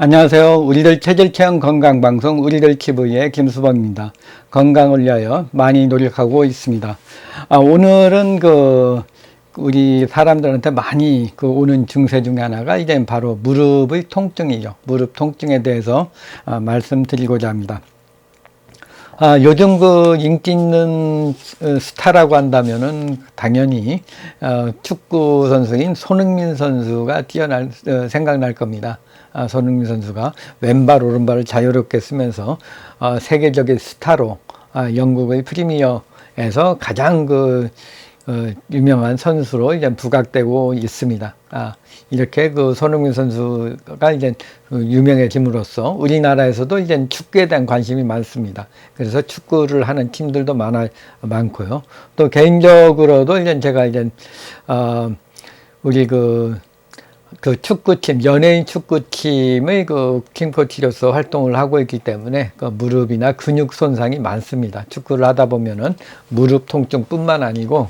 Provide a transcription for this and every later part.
안녕하세요. 우리들 체질체험 건강방송 우리들 TV의 김수범입니다. 건강을 위하여 많이 노력하고 있습니다. 오늘은 우리 사람들한테 많이 오는 증세 중에 하나가 이제 바로 무릎의 통증이죠. 무릎 통증에 대해서 말씀드리고자 합니다. 요즘 인기 있는 스타라고 한다면은 당연히 축구 선수인 손흥민 선수가 생각날 겁니다. 손흥민 선수가 왼발 오른발을 자유롭게 쓰면서 세계적인 스타로 영국의 프리미어에서 가장 유명한 선수로 이제 부각되고 있습니다. 이렇게 손흥민 선수가 이제 유명해짐으로써 우리나라에서도 이제 축구에 대한 관심이 많습니다. 그래서 축구를 하는 팀들도 많고요. 또 개인적으로도 이제 제가 이제 우리 축구팀, 연예인 축구팀의 팀코치로서 활동을 하고 있기 때문에 무릎이나 근육 손상이 많습니다. 축구를 하다 보면은 무릎 통증뿐만 아니고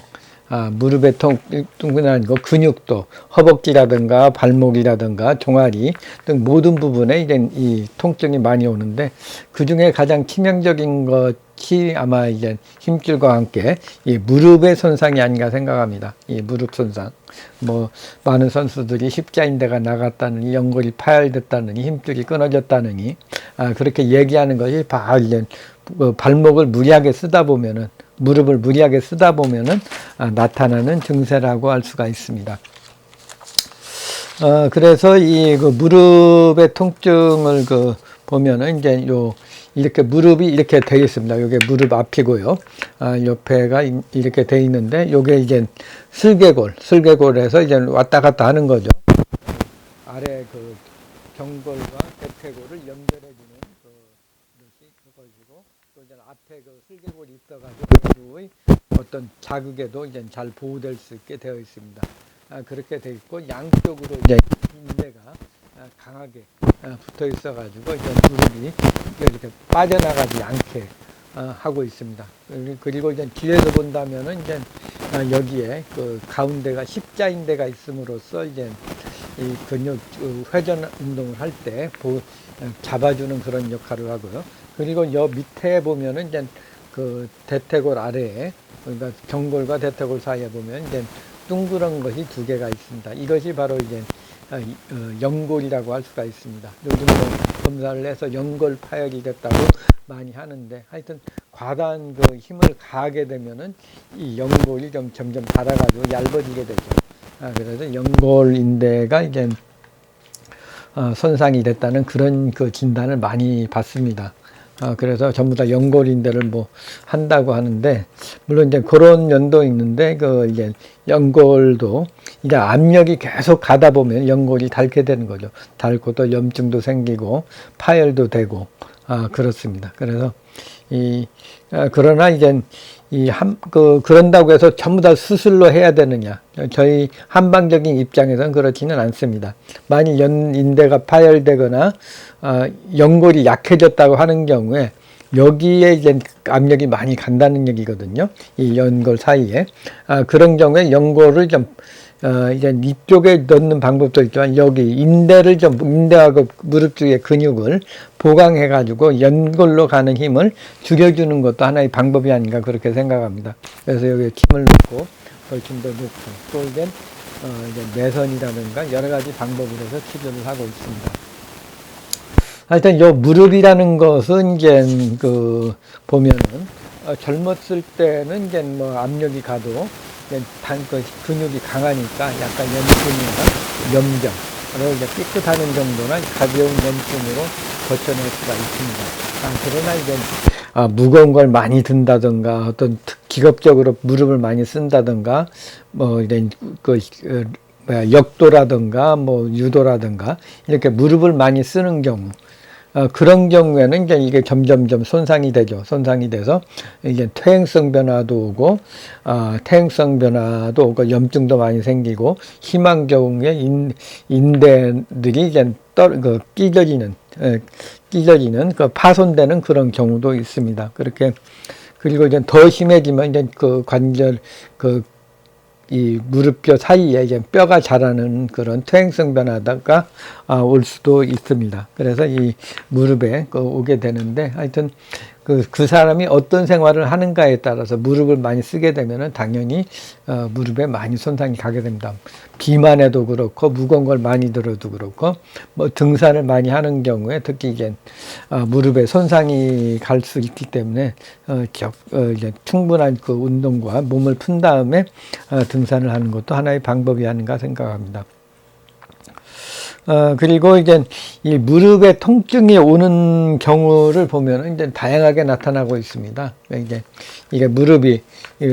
무릎의 통증뿐만 아니고 근육도 허벅지라든가 발목이라든가 종아리 등 모든 부분에 이제 이 통증이 많이 오는데 그 중에 가장 치명적인 것이 아마 이제 힘줄과 함께 이 무릎의 손상이 아닌가 생각합니다. 이 무릎 손상. 많은 선수들이 십자인대가 나갔다느니, 연골이 파열됐다느니, 힘줄이 끊어졌다느니, 그렇게 얘기하는 것이 이제 발목을 무리하게 쓰다 보면은, 무릎을 무리하게 쓰다 보면은, 나타나는 증세라고 할 수가 있습니다. 그래서 이 무릎의 통증을 보면은 이제 이렇게 무릎이 이렇게 되어 있습니다. 요게 무릎 앞이고요. 옆에가 이렇게 되어 있는데 요게 이제 슬개골에서 이제 왔다 갔다 하는 거죠. 아래 경골과 대퇴골을 연결해주는 것이 그것이고 또 이제 앞에 슬개골이 있어가지고 어떤 자극에도 이제 잘 보호될 수 있게 되어 있습니다. 그렇게 되어 있고 양쪽으로 이제 인대가 강하게 붙어 있어 가지고 이제 무릎이 이렇게 빠져나가지 않게 하고 있습니다. 그리고 이제 뒤에서 본다면은 이제 여기에 가운데가 십자인대가 있음으로써 이제 이 근육 회전 운동을 할 때 잡아주는 그런 역할을 하고요. 그리고 여 밑에 보면은 이제 대퇴골 아래에 그러니까 경골과 대퇴골 사이에 보면 이제 둥그런 것이 두 개가 있습니다. 이것이 바로 이제 연골이라고 할 수가 있습니다. 요즘 검사를 해서 연골 파열이 됐다고 많이 하는데 하여튼 과다한 힘을 가하게 되면은 이 연골이 점점 닳아가지고 얇아지게 되죠. 그래서 연골인대가 이제 손상이 됐다는 그런 진단을 많이 받습니다. 그래서 전부 다 연골인대를 한다고 하는데, 물론 이제 그런 면도 있는데, 이제 연골도 이제 압력이 계속 가다 보면 연골이 닳게 되는 거죠. 닳고 또 염증도 생기고, 파열도 되고, 그렇습니다. 그래서 그러나 이제 그런다고 해서 전부 다 수술로 해야 되느냐. 저희 한방적인 입장에서는 그렇지는 않습니다. 만일 인대가 파열되거나, 연골이 약해졌다고 하는 경우에, 여기에 이제 압력이 많이 간다는 얘기거든요. 이 연골 사이에. 그런 경우에 연골을 이제 이쪽에 넣는 방법도 있지만, 여기 인대하고 무릎 쪽의 근육을 보강해가지고 연골로 가는 힘을 줄여주는 것도 하나의 방법이 아닌가 그렇게 생각합니다. 그래서 여기에 힘을 넣고, 벌침도 넣고, 또 이제 매선이라든가 여러 가지 방법으로 해서 치료를 하고 있습니다. 하여튼 요 무릎이라는 것은 이제 보면은 젊었을 때는 이제 압력이 가도 근육이 강하니까 약간 염증이나 염증, 이제 삐끗하는 정도나 가벼운 염증으로 버텨낼 수가 있습니다. 그러나 이제 무거운 걸 많이 든다든가 어떤 기겁적으로 무릎을 많이 쓴다든가 이런 역도라든가 유도라든가 이렇게 무릎을 많이 쓰는 경우, 그런 경우에는 이제 이게 점점점 손상이 되죠. 손상이 돼서 이제 퇴행성 변화도 오고, 염증도 많이 생기고, 심한 경우에 인대들이 이제 찢어지는 파손되는 그런 경우도 있습니다. 그리고 이제 더 심해지면 이제 관절, 이 무릎뼈 사이에 이제 뼈가 자라는 그런 퇴행성 변화가 올 수도 있습니다. 그래서 이 무릎에 오게 되는데, 하여튼 그 사람이 어떤 생활을 하는가에 따라서 무릎을 많이 쓰게 되면은 당연히 무릎에 많이 손상이 가게 됩니다. 비만해도 그렇고 무거운 걸 많이 들어도 그렇고 뭐 등산을 많이 하는 경우에 특히 이제 무릎에 손상이 갈 수 있기 때문에 이제 충분한 그 운동과 몸을 푼 다음에 등산을 하는 것도 하나의 방법이 아닌가 생각합니다. 그리고 이제 이 무릎에 통증이 오는 경우를 보면은 이제 다양하게 나타나고 있습니다. 이게 무릎이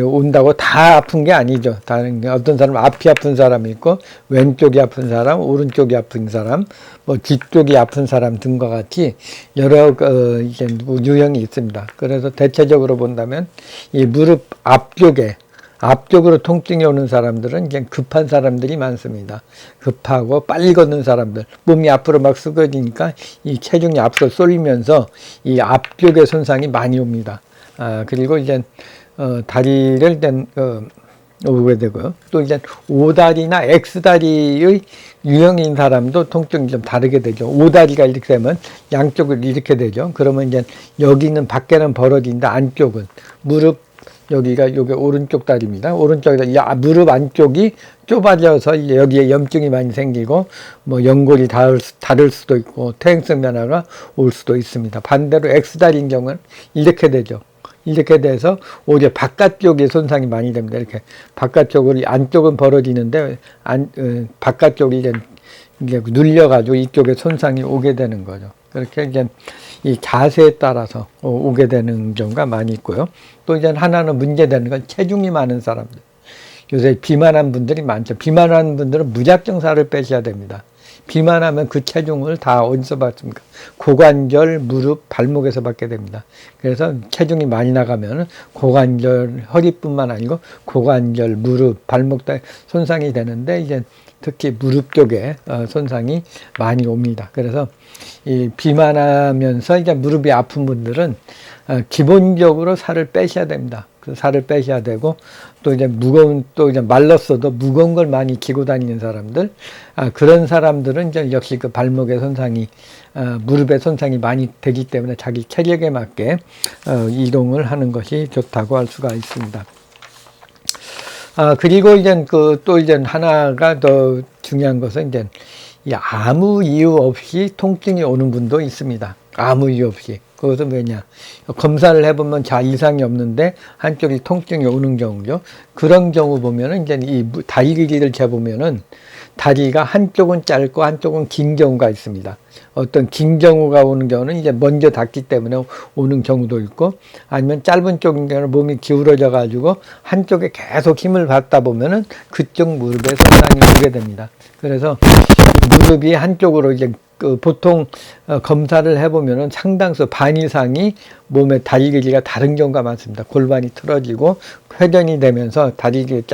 온다고 다 아픈 게 아니죠. 다른 게 어떤 사람은 앞이 아픈 사람이 있고 왼쪽이 아픈 사람, 오른쪽이 아픈 사람, 뭐 뒤쪽이 아픈 사람 등과 같이 여러 이제 유형이 있습니다. 그래서 대체적으로 본다면 이 무릎 앞쪽으로 통증이 오는 사람들은 이제 급한 사람들이 많습니다. 급하고 빨리 걷는 사람들, 몸이 앞으로 막 쓰러지니까 이 체중이 앞으로 쏠리면서 이 앞쪽에 손상이 많이 옵니다. 그리고 이제 다리를 오게 되고요. 또 이제 O다리나 X다리의 유형인 사람도 통증이 좀 다르게 되죠. O다리가 이렇게 되면 양쪽을 이렇게 되죠. 그러면 이제 여기는 밖에는 벌어진다. 안쪽은 무릎 여기 오른쪽 다리입니다. 오른쪽에서 무릎 안쪽이 좁아져서 여기에 염증이 많이 생기고 뭐 연골이 닳을 수도 있고 퇴행성 변화가 올 수도 있습니다. 반대로 X다리인 경우는 이렇게 되죠. 이렇게 돼서 오히려 바깥쪽에 손상이 많이 됩니다. 이렇게 바깥쪽으로 안쪽은 벌어지는데 바깥쪽이 이제 눌려가지고 이쪽에 손상이 오게 되는 거죠. 그렇게 이제 이 자세에 따라서 오게 되는 경우가 많이 있고요. 또 이제 하나는 문제되는 건 체중이 많은 사람들. 요새 비만한 분들이 많죠. 비만한 분들은 무작정 살을 빼셔야 됩니다. 비만하면 그 체중을 다 어디서 받습니까? 고관절, 무릎, 발목에서 받게 됩니다. 그래서 체중이 많이 나가면 고관절, 허리뿐만 아니고 고관절, 무릎, 발목 다 손상이 되는데 이제 특히 무릎 쪽에 손상이 많이 옵니다. 그래서 이 비만하면서 이제 무릎이 아픈 분들은 기본적으로 살을 빼셔야 됩니다. 그 살을 빼셔야 되고 또 이제 또 이제 말랐어도 무거운 걸 많이 기고 다니는 사람들, 그런 사람들은 이제 역시 그 발목의 손상이 무릎의 손상이 많이 되기 때문에 자기 체력에 맞게 이동을 하는 것이 좋다고 할 수가 있습니다. 그리고 이제 또 이제 하나가 더 중요한 것은 이제 아무 이유 없이 통증이 오는 분도 있습니다. 아무 이유 없이. 그것은 왜냐? 검사를 해보면 자 이상이 없는데 한쪽이 통증이 오는 경우죠. 그런 경우 보면은 이제 이 다리 길이를 재보면은 다리가 한쪽은 짧고 한쪽은 긴 경우가 있습니다. 어떤 긴 경우가 오는 경우는 이제 먼저 닿기 때문에 오는 경우도 있고, 아니면 짧은 쪽인 경우는 몸이 기울어져 가지고 한쪽에 계속 힘을 받다 보면은 그쪽 무릎에 손상이 오게 됩니다. 그래서 무릎이 한쪽으로 이제 보통 검사를 해보면은 상당수 반 이상이 몸의 다리 길이가 다른 경우가 많습니다. 골반이 틀어지고 회전이 되면서 다리 길이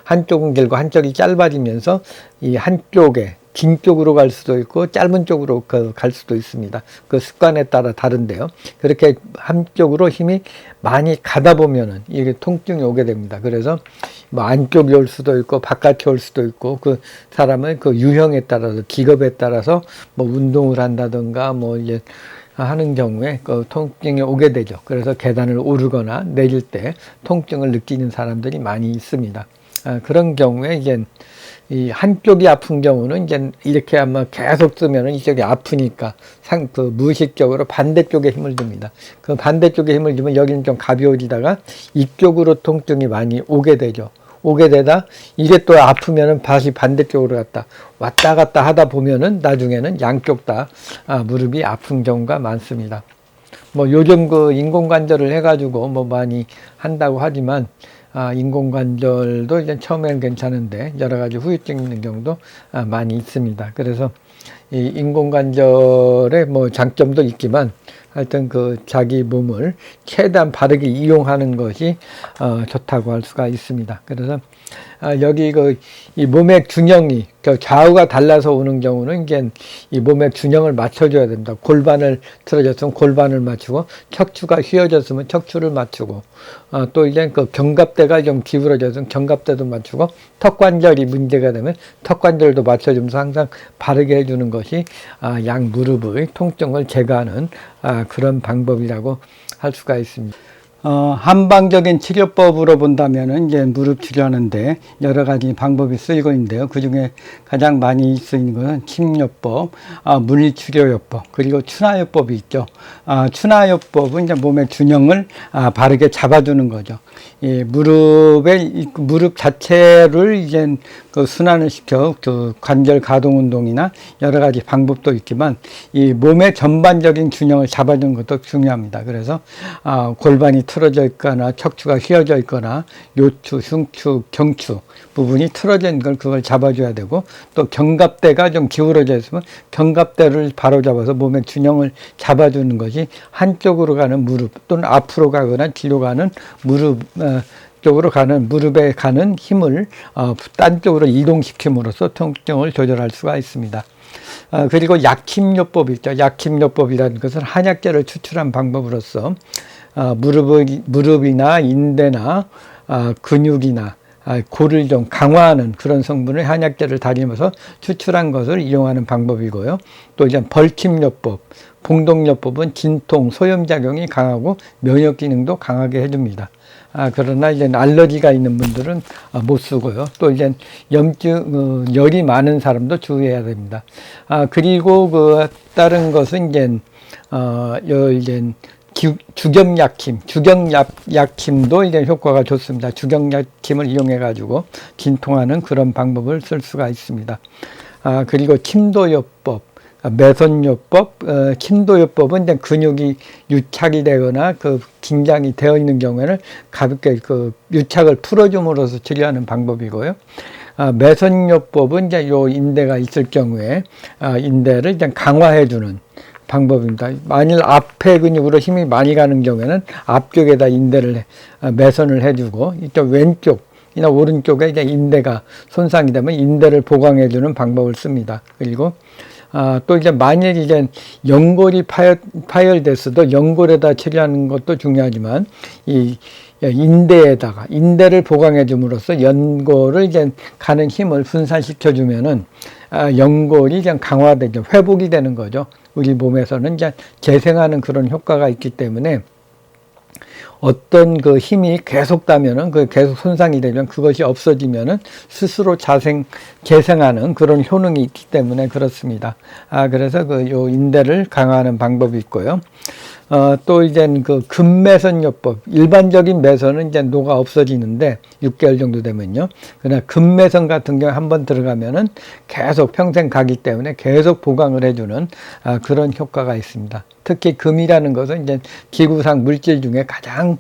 한쪽은 길고 한쪽이 짧아지면서 이 한쪽에 긴 쪽으로 갈 수도 있고 짧은 쪽으로 갈 수도 있습니다. 그 습관에 따라 다른데요. 그렇게 한쪽으로 힘이 많이 가다 보면은 이게 통증이 오게 됩니다. 그래서 뭐 안쪽이 올 수도 있고 바깥이 올 수도 있고 그 사람의 그 유형에 따라서 기급에 따라서 뭐 운동을 한다든가 뭐 이제 하는 경우에 그 통증이 오게 되죠. 그래서 계단을 오르거나 내릴 때 통증을 느끼는 사람들이 많이 있습니다. 그런 경우에 이제 이 한쪽이 아픈 경우는 이제 이렇게 아마 계속 쓰면은 이쪽이 아프니까 무의식적으로 반대쪽에 힘을 줍니다. 그 반대쪽에 힘을 주면 여기는 좀 가벼워지다가 이쪽으로 통증이 많이 오게 되죠. 오게 되다 이게 또 아프면은 다시 반대쪽으로 왔다 갔다 하다 보면은 나중에는 양쪽 다 무릎이 아픈 경우가 많습니다. 뭐 요즘 그 인공관절을 해가지고 뭐 많이 한다고 하지만 인공관절도 이제 처음에는 괜찮은데 여러 가지 후유증 있는 경우도 많이 있습니다. 그래서 이 인공관절의 뭐 장점도 있지만 하여튼 그 자기 몸을 최대한 바르게 이용하는 것이 좋다고 할 수가 있습니다. 그래서 여기 이 몸의 균형이 좌우가 달라서 오는 경우는 이제 이 몸의 균형을 맞춰줘야 됩니다. 골반을 틀어졌으면 골반을 맞추고 척추가 휘어졌으면 척추를 맞추고 또 이제 그 견갑대가 좀 기울어졌으면 견갑대도 맞추고 턱관절이 문제가 되면 턱관절도 맞춰주면서 항상 바르게 해주는 것이 양 무릎의 통증을 제거하는 그런 방법이라고 할 수가 있습니다. 한방적인 치료법으로 본다면은 이제 무릎 치료하는데 여러 가지 방법이 쓰이고 있는데요. 그 중에 가장 많이 쓰이는 것은 침요법, 물리치료요법, 그리고 추나요법이 있죠. 추나요법은 이제 몸의 균형을 바르게 잡아주는 거죠. 이 무릎 자체를 이제 그 순환을 시켜 그 관절 가동 운동이나 여러 가지 방법도 있지만 이 몸의 전반적인 균형을 잡아주는 것도 중요합니다. 그래서 골반이 틀어져 있거나 척추가 휘어져 있거나 요추, 흉추, 경추 부분이 틀어져 있는 걸 그걸 잡아줘야 되고 또 견갑대가 좀 기울어져 있으면 견갑대를 바로 잡아서 몸의 균형을 잡아주는 것이 한쪽으로 가는 무릎 또는 앞으로 가거나 뒤로 가는 무릎 쪽으로 가는 무릎에 가는 힘을 딴 쪽으로 이동시킴으로써 통증을 조절할 수가 있습니다. 그리고 약침요법이 있죠. 약침요법이라는 것은 한약재를 추출한 방법으로서 무릎이나 인대나 근육이나 골을 좀 강화하는 그런 성분을 한약재를 다리면서 추출한 것을 이용하는 방법이고요. 또 이제 벌침요법, 봉동요법은 진통, 소염작용이 강하고 면역 기능도 강하게 해줍니다. 그러나 이제 알러지가 있는 분들은 못 쓰고요. 또 이제 열이 많은 사람도 주의해야 됩니다. 그리고 다른 것은 이제 주경약침도 이제 효과가 좋습니다. 주경약침을 이용해 가지고 진통하는 그런 방법을 쓸 수가 있습니다. 그리고 침도요법, 매선요법, 침도요법은 이제 근육이 유착이 되거나 긴장이 되어 있는 경우에는 가볍게 유착을 풀어줌으로써 치료하는 방법이고요. 매선요법은 이제 요 인대가 있을 경우에 인대를 이제 강화해주는 방법입니다. 만일 앞에 근육으로 힘이 많이 가는 경우에는 앞쪽에다 인대를 매선을 해주고 이쪽 왼쪽이나 오른쪽에 이제 인대가 손상이 되면 인대를 보강해주는 방법을 씁니다. 그리고 또 이제 만일 이제 연골이 파열됐어도 연골에다 치료하는 것도 중요하지만 이 인대를 보강해 줌으로써 연골을 이제 가는 힘을 분산시켜 주면은 연골이 이제 강화되죠. 회복이 되는 거죠. 우리 몸에서는 이제 재생하는 그런 효과가 있기 때문에 어떤 힘이 계속 다면은 계속 손상이 되면 그것이 없어지면은 스스로 재생하는 그런 효능이 있기 때문에 그렇습니다. 그래서 요 인대를 강화하는 방법이 있고요. 또 이제 금매선요법, 일반적인 매선은 이제 노가 없어지는데 6개월 정도 되면요. 그러나 금매선 같은 경우 한번 들어가면은 계속 평생 가기 때문에 계속 보강을 해주는 그런 효과가 있습니다. 특히 금이라는 것은 이제 지구상 물질 중에 가장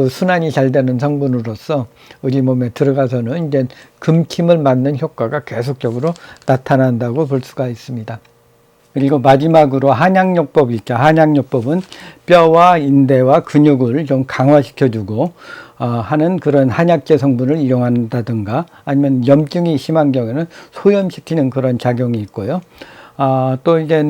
순환이 잘 되는 성분으로서 우리 몸에 들어가서는 이제 금침을 맞는 효과가 계속적으로 나타난다고 볼 수가 있습니다. 그리고 마지막으로 한약요법이 있죠. 한약요법은 뼈와 인대와 근육을 좀 강화시켜주고 하는 그런 한약재 성분을 이용한다든가 아니면 염증이 심한 경우에는 소염시키는 그런 작용이 있고요. 또 이제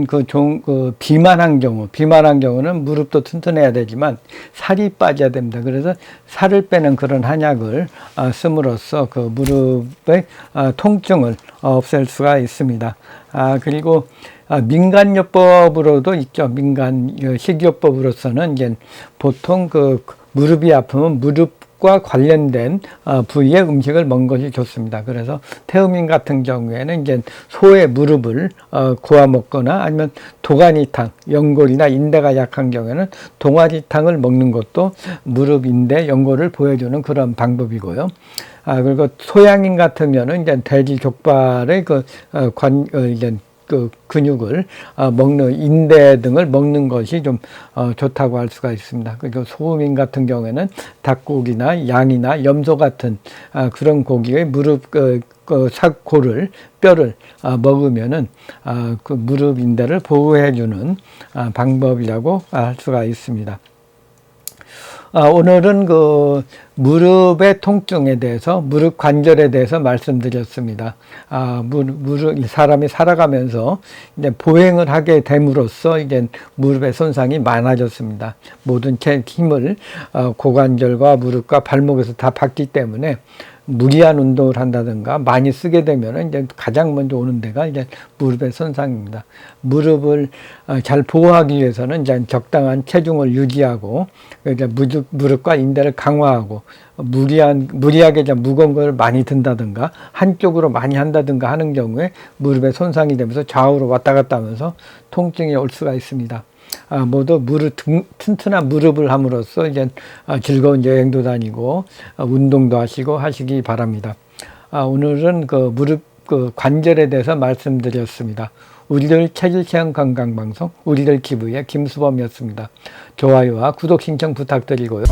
비만한 경우는 무릎도 튼튼해야 되지만 살이 빠져야 됩니다. 그래서 살을 빼는 그런 한약을 씀으로써 무릎의 통증을 없앨 수가 있습니다. 그리고 민간요법으로도 있죠. 식이요법으로서는 이제 보통 무릎이 아프면 무릎과 관련된 부위의 음식을 먹는 것이 좋습니다. 그래서 태음인 같은 경우에는 이제 소의 무릎을 고아 먹거나 아니면 도가니탕, 연골이나 인대가 약한 경우에는 동아리탕을 먹는 것도 무릎, 인대, 연골을 보여주는 그런 방법이고요. 그리고 소양인 같으면은 이제 돼지 족발의 이제 그 근육을 먹는 인대 등을 먹는 것이 좀 좋다고 할 수가 있습니다. 그리고 소음인 같은 경우에는 닭고기나 양이나 염소 같은 그런 고기의 무릎 골을 뼈를 먹으면은 그 무릎 인대를 보호해주는 방법이라고 할 수가 있습니다. 오늘은 그 무릎의 통증에 대해서, 무릎 관절에 대해서 말씀드렸습니다. 사람이 살아가면서 이제 보행을 하게 됨으로써 이제 무릎의 손상이 많아졌습니다. 모든 힘을 고관절과 무릎과 발목에서 다 받기 때문에 무리한 운동을 한다든가 많이 쓰게 되면 이제 가장 먼저 오는 데가 이제 무릎의 손상입니다. 무릎을 잘 보호하기 위해서는 이제 적당한 체중을 유지하고 이제 무릎과 인대를 강화하고 무리하게 이제 무거운 걸 많이 든다든가 한쪽으로 많이 한다든가 하는 경우에 무릎에 손상이 되면서 좌우로 왔다 갔다 하면서 통증이 올 수가 있습니다. 모두 튼튼한 무릎을 함으로써 이제 즐거운 여행도 다니고 운동도 하시기 바랍니다. 오늘은 그 무릎 그 관절에 대해서 말씀드렸습니다. 우리들 체질 체험 건강 방송 우리들 기부의 김수범이었습니다. 좋아요와 구독 신청 부탁드리고요.